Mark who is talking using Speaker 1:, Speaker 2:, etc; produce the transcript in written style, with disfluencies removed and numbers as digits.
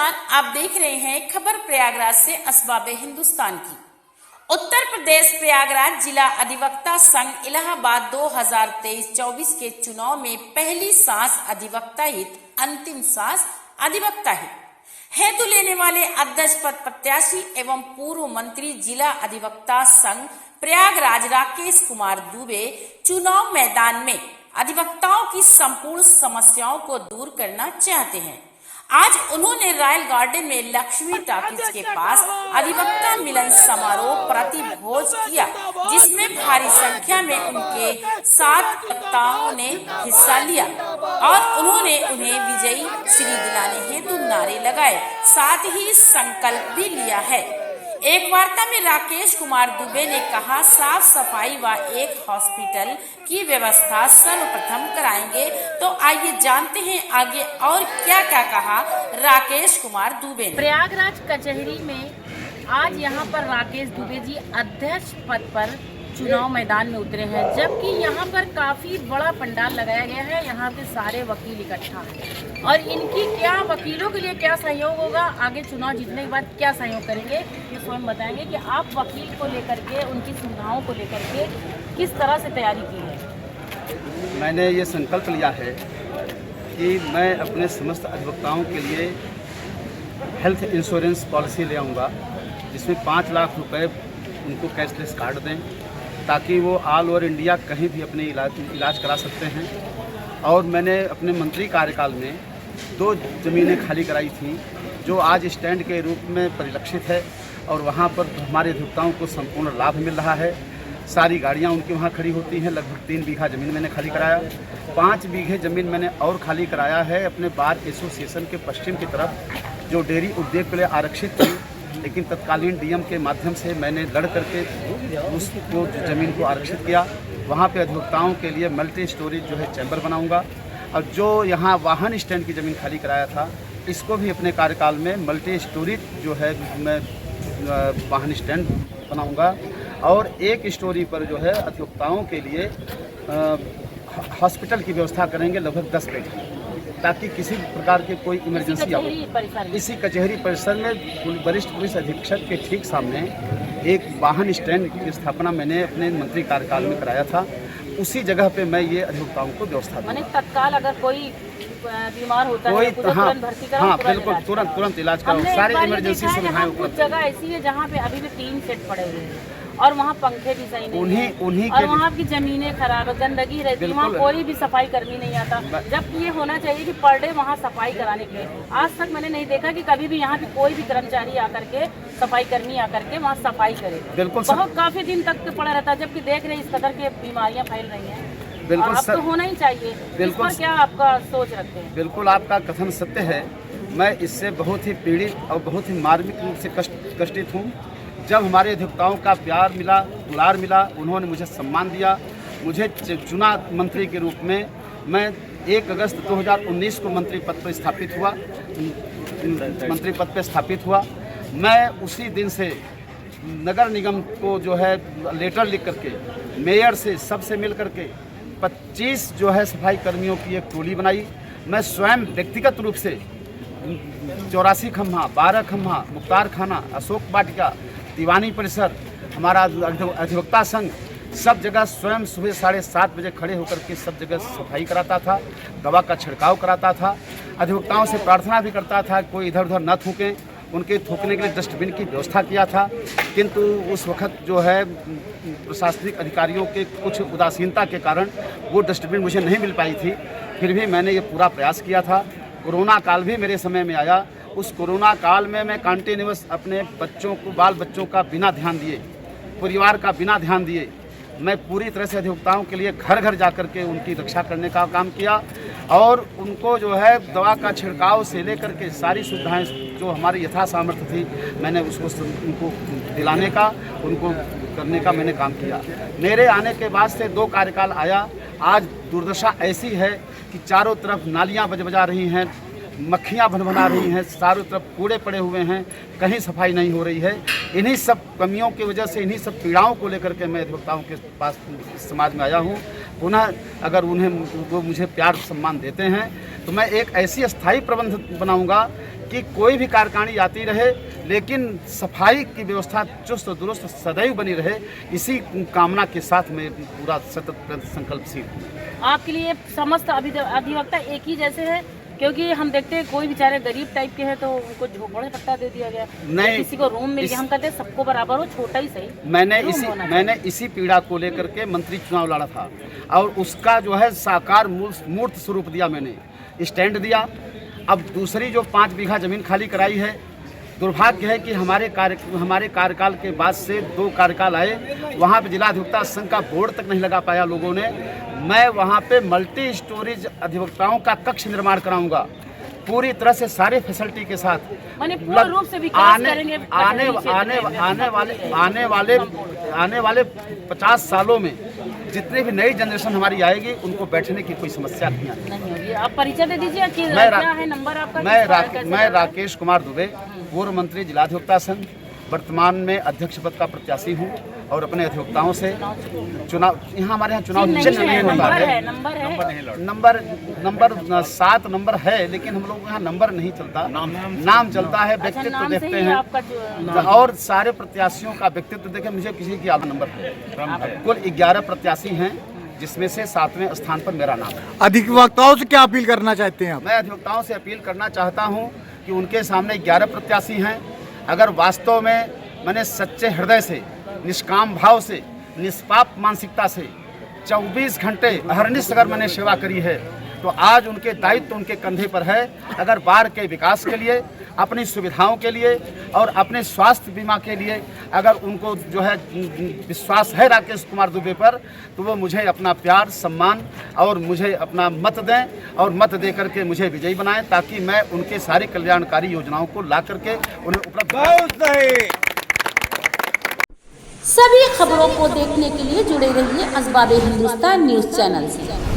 Speaker 1: नमस्कार, आप देख रहे हैं खबर प्रयागराज से असबाब हिंदुस्तान की। उत्तर प्रदेश प्रयागराज जिला अधिवक्ता संघ इलाहाबाद 2023-24 के चुनाव में पहली सांस अधिवक्ता हित, अंतिम सांस अधिवक्ता हित हेतु लेने वाले अध्यक्ष पद प्रत्याशी एवं पूर्व मंत्री जिला अधिवक्ता संघ प्रयागराज राकेश कुमार दुबे चुनाव मैदान में अधिवक्ताओं की संपूर्ण समस्याओं को दूर करना चाहते हैं। आज उन्होंने रॉयल गार्डन में लक्ष्मी टॉकीज के पास अधिवक्ता मिलन समारोह प्रतिभोज किया, जिसमें भारी संख्या में उनके 7 वक्ताओं ने हिस्सा लिया और उन्होंने उन्हें विजयी श्री दिलाने हेतु नारे लगाए, साथ ही संकल्प भी लिया है। एक वार्ता में राकेश कुमार दुबे ने कहा, साफ सफाई व एक हॉस्पिटल की व्यवस्था सर्वप्रथम कराएंगे। तो आइए जानते हैं आगे और क्या क्या कहा राकेश कुमार दुबे ने। प्रयागराज कचहरी में आज यहाँ पर राकेश दुबे जी अध्यक्ष पद पर चुनाव मैदान में उतरे हैं, जबकि यहाँ पर काफी बड़ा पंडाल लगाया गया है। यहाँ पे सारे वकील इकट्ठा हैं और इनकी क्या वकीलों के लिए क्या सहयोग होगा, आगे चुनाव जीतने के बाद क्या सहयोग करेंगे, ये स्वयं बताएंगे कि आप वकील को लेकर के, उनकी सुविधाओं को लेकर के किस तरह से तैयारी की है।
Speaker 2: मैंने ये संकल्प लिया है कि मैं अपने समस्त अधिवक्ताओं के लिए हेल्थ इंश्योरेंस पॉलिसी ले आऊँगा, जिसमें 5 लाख रुपए उनको कैशलेस कार्ड दें, ताकि वो ऑल ओवर इंडिया कहीं भी अपने इलाज करा सकते हैं। और मैंने अपने मंत्री कार्यकाल में 2 ज़मीनें खाली कराई थी, जो आज स्टैंड के रूप में परिलक्षित है और वहाँ पर हमारे अधिवक्ताओं को संपूर्ण लाभ मिल रहा है। सारी गाड़ियाँ उनकी वहाँ खड़ी होती हैं। लगभग 3 बीघा ज़मीन मैंने खाली कराया, 5 बीघे ज़मीन मैंने और खाली कराया है अपने बार एसोसिएशन के पश्चिम की तरफ, जो डेयरी उद्योग के लिए आरक्षित थी, लेकिन तत्कालीन डीएम के माध्यम से मैंने लड़ करके उसको ज़मीन को आरक्षित किया। वहाँ पे अधिवक्ताओं के लिए मल्टी स्टोरेज जो है चैम्बर बनाऊंगा, और जो यहाँ वाहन स्टैंड की ज़मीन खाली कराया था, इसको भी अपने कार्यकाल में मल्टी स्टोरेज जो है मैं वाहन स्टैंड बनाऊंगा। और 1 स्टोरी पर जो है अधिवक्ताओं के लिए हॉस्पिटल की व्यवस्था करेंगे, लगभग 10 बेड, ताकि किसी प्रकार की कोई इमरजेंसी हो। इसी कचहरी परिसर में वरिष्ठ पुलिस अधीक्षक के ठीक सामने एक वाहन स्टैंड की स्थापना मैंने अपने मंत्री कार्यकाल में कराया था। उसी जगह पे मैं ये अधिवक्ताओं को व्यवस्था दूंगा।
Speaker 1: तत्काल अगर कोई बीमार होता है तो तुरंत भर्ती कराओ,
Speaker 2: हाँ बिल्कुल, तुरंत इलाज कराओ। सारे इमरजेंसी सुविधाएं उपलब्ध।
Speaker 1: कुछ जगह ऐसी है जहाँ पे अभी भी 3 सेट पड़े हुए हैं और वहाँ पंखे भी सही नहीं
Speaker 2: उन्हीं
Speaker 1: और वहाँ की जमीनें खराब है, गंदगी रहती है, वहाँ कोई भी सफाई कर्मी नहीं आता। जब ये होना चाहिए कि पर डे वहाँ सफाई कराने के लिए, आज तक मैंने नहीं देखा कि कभी भी यहाँ पे कोई भी कर्मचारी आकर के, सफाई कर्मी आकर के वहाँ सफाई करे।
Speaker 2: बिल्कुल,
Speaker 1: बहुत काफी दिन तक पड़ा रहता है, जबकि देख रहे इस कदर के बीमारियाँ फैल रही हैं।
Speaker 2: बिल्कुल
Speaker 1: अब तो होना ही चाहिए।
Speaker 2: बिल्कुल,
Speaker 1: क्या आपका सोच रखते हैं?
Speaker 2: बिल्कुल, आपका कथन सत्य है। मैं इससे बहुत ही पीड़ित और बहुत ही मार्मिक रूप से कष्टित हूँ। जब हमारे अधिवक्ताओं का प्यार मिला, दुलार मिला, उन्होंने मुझे सम्मान दिया, मुझे चुना मंत्री के रूप में। मैं 1 अगस्त 2019 को मंत्री पद पर स्थापित हुआ। मैं उसी दिन से नगर निगम को जो है लेटर लिख करके मेयर से सबसे मिल करके 25 जो है सफाई कर्मियों की एक टोली बनाई। मैं स्वयं व्यक्तिगत रूप से 84 खम्हा, 12 खम्हा, मुख्तार खाना, अशोक वाटिका, दीवानी परिसर, हमारा अधिवक्ता संघ, सब जगह स्वयं सुबह 7:30 बजे खड़े होकर के सब जगह सफाई कराता था, दवा का छिड़काव कराता था। अधिवक्ताओं से प्रार्थना भी करता था कोई इधर उधर न थूकें, उनके थूकने के लिए डस्टबिन की व्यवस्था किया था। किंतु उस वक्त जो है प्रशासनिक अधिकारियों के कुछ उदासीनता के कारण वो डस्टबिन मुझे नहीं मिल पाई थी। फिर भी मैंने ये पूरा प्रयास किया था। कोरोना काल भी मेरे समय में आया। उस कोरोना काल में मैं कंटिन्यूअस अपने बच्चों को, बाल बच्चों का बिना ध्यान दिए, परिवार का बिना ध्यान दिए, मैं पूरी तरह से अधिवक्ताओं के लिए घर घर जाकर के उनकी रक्षा करने का काम किया। और उनको जो है दवा का छिड़काव से लेकर के सारी सुविधाएं जो हमारी यथा सामर्थ्य थी, मैंने उसको उनको दिलाने का, उनको करने का मैंने काम किया। मेरे आने के बाद से 2 कार्यकाल आया। आज दुर्दशा ऐसी है कि चारों तरफ नालियाँ बजा रही हैं, मक्खियाँ भनभना रही हैं, चारों तरफ कूड़े पड़े हुए हैं, कहीं सफाई नहीं हो रही है। इन्हीं सब कमियों की वजह से, इन्हीं सब पीड़ाओं को लेकर के मैं अधिवक्ताओं के पास समाज में आया हूँ। पुनः अगर वो मुझे प्यार सम्मान देते हैं तो मैं एक ऐसी स्थायी प्रबंध बनाऊंगा कि कोई भी कार्यकारिणी आती रहे लेकिन सफाई की व्यवस्था चुस्त दुरुस्त सदैव बनी रहे, इसी कामना के साथ मैं पूरा सतत संकल्पशील हूँ।
Speaker 3: आपके लिए समस्त अधिवक्ता एक ही जैसे है? क्योंकि हम देखते हैं कोई बेचारे गरीब टाइप के हैं तो उनको झोपड़ी पट्टा दे दिया गया,
Speaker 2: नहीं,
Speaker 3: किसी को रूम मिल गया। हम कहते हैं सबको बराबर हो, छोटा ही सही।
Speaker 2: मैंने इसी पीड़ा को लेकर के मंत्री चुनाव लड़ा था और उसका जो है साकार मूर्त स्वरूप दिया, मैंने स्टैंड दिया। अब दूसरी जो 5 बीघा जमीन खाली कराई है, दुर्भाग्य है कि हमारे कार्यकाल के बाद से 2 कार्यकाल आए, वहाँ पे जिला अधिवक्ता संघ का बोर्ड तक नहीं लगा पाया लोगों ने। मैं वहाँ पे मल्टी स्टोरेज अधिवक्ताओं का कक्ष निर्माण कराऊंगा पूरी तरह से सारे फैसिलिटी के साथ।
Speaker 3: पूर्ण रूप से विकास करेंगे।
Speaker 2: आने वाले 50 सालों में जितने भी नई जनरेशन हमारी आएगी उनको बैठने की कोई समस्या नहीं आएगी।
Speaker 3: आप परिचय दे दीजिए कि क्या है नंबर आपका?
Speaker 2: मैं राकेश कुमार दुबे, पूर्व मंत्री जिला अधिवक्ता संघ, वर्तमान में अध्यक्ष पद का प्रत्याशी हूँ और अपने अधिवक्ताओं से चुनाव, यहाँ हमारे यहाँ चुनाव चिन्ह नहीं होता है। नंबर 7 नंबर है, लेकिन हम लोग यहाँ नंबर नहीं चलता, नाम चलता है, व्यक्तित्व देखते हैं और सारे प्रत्याशियों का व्यक्तित्व देखें। मुझे किसी की आधा नंबर है। कुल 11 प्रत्याशी हैं जिसमें से 7वें स्थान पर मेरा नाम है।
Speaker 4: अधिवक्ताओं से क्या अपील करना चाहते हैं आप?
Speaker 2: मैं अधिवक्ताओं से अपील करना चाहता हूं कि उनके सामने 11 प्रत्याशी हैं। अगर वास्तव में मैंने सच्चे हृदय से, निष्काम भाव से, निष्पाप मानसिकता से 24 घंटे अहर्निश अगर मैंने सेवा करी है तो आज उनके दायित्व उनके कंधे पर है। अगर बार के विकास के लिए, अपनी सुविधाओं के लिए और अपने स्वास्थ्य बीमा के लिए अगर उनको जो है विश्वास है राकेश कुमार दुबे पर, तो वो मुझे अपना प्यार, सम्मान और मुझे अपना मत दें और मत दे करके मुझे विजयी बनाएं, ताकि मैं उनके सारी कल्याणकारी योजनाओं को ला करके उन्हें उपलब्ध।
Speaker 1: सभी खबरों को देखने के लिए जुड़े रहिए असबाब हिंदुस्तान न्यूज़ चैनल से।